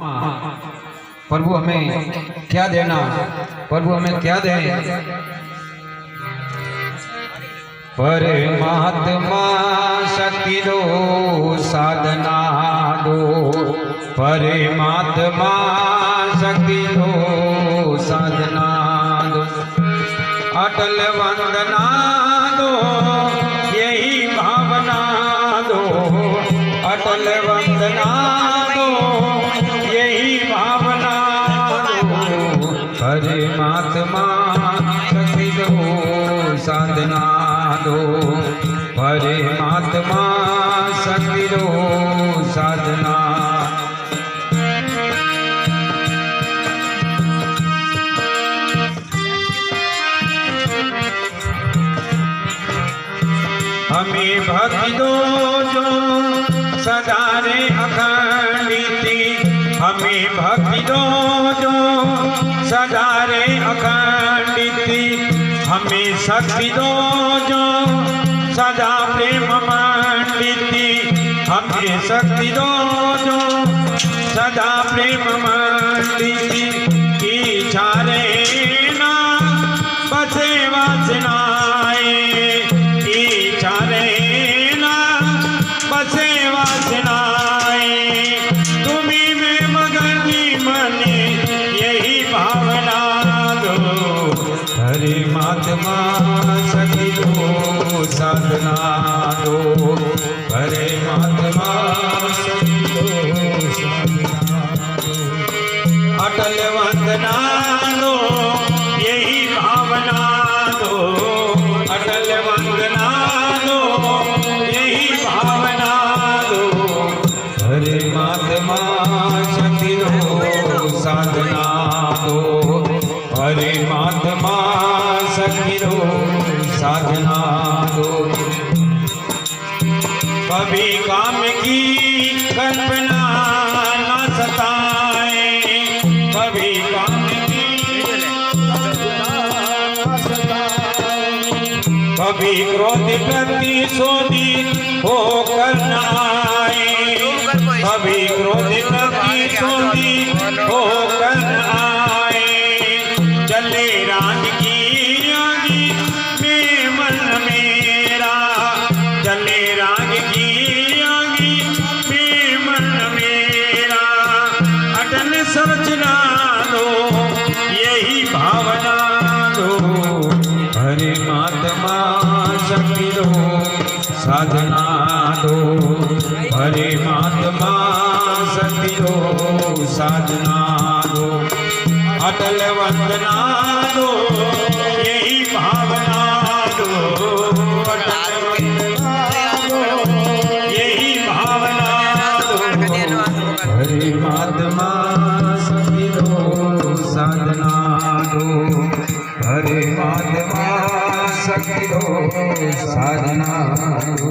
प्रभु हमें क्या देना, प्रभु हमें क्या दे। परमात्मा शक्ति दो, साधना दो, परमात्मा शक्ति दो, साधना दो, अटल वंदना दो, यही भावना दो, अटल वंदना दो, यही भावना दो, परमात्मा शक्ति दो, साधना दो, परमात्मा शक्ति दो, साधना। हमें भक्ति दो जो सदा रे अखंडिती, हमें भक्ति दो जो सदा रे अखंडिती, हमें शक्ति दो जो सदा प्रेम मंडिती, हमें शक्ति दो जो सदा प्रेम मंडिती, इच्छा रे ना बसे वासनाए, इच्छा रे ना बसे वासनाए, तुम्ही में मगनी मने यही भावना दो, परमात्मा शक्ति दो, साधना दो, परमात्मा शक्ति दो, साधना दो, अटल वंदना दो, यही भावना दो, अटल वंदना दो, यही भावना दो, परमात्मा शक्ति दो, साधना दो, परमात्मा शक्ति दो, साधना दो। कभी काम की कल्पना न सताए, कभी काम की कल्पना न सताए, कभी क्रोध प्रतिशोधित होकर न आए, कभी क्रोध प्रतिशोधित होकर न आए, चले राज की आगे में मन मेरा, चले राज की आगे में मन मेरा, अटल सोचना दो, यही भावना दो, परमात्मा शक्ति दो, साधना दो, परमात्मा शक्ति दो, साधना दो, अटल वंदना दो, यही भावना दो, अटल वंदना दो, यही भावना दो, परमात्मा शक्ति दो, साधना दो, परमात्मा शक्ति दो, साधना दो।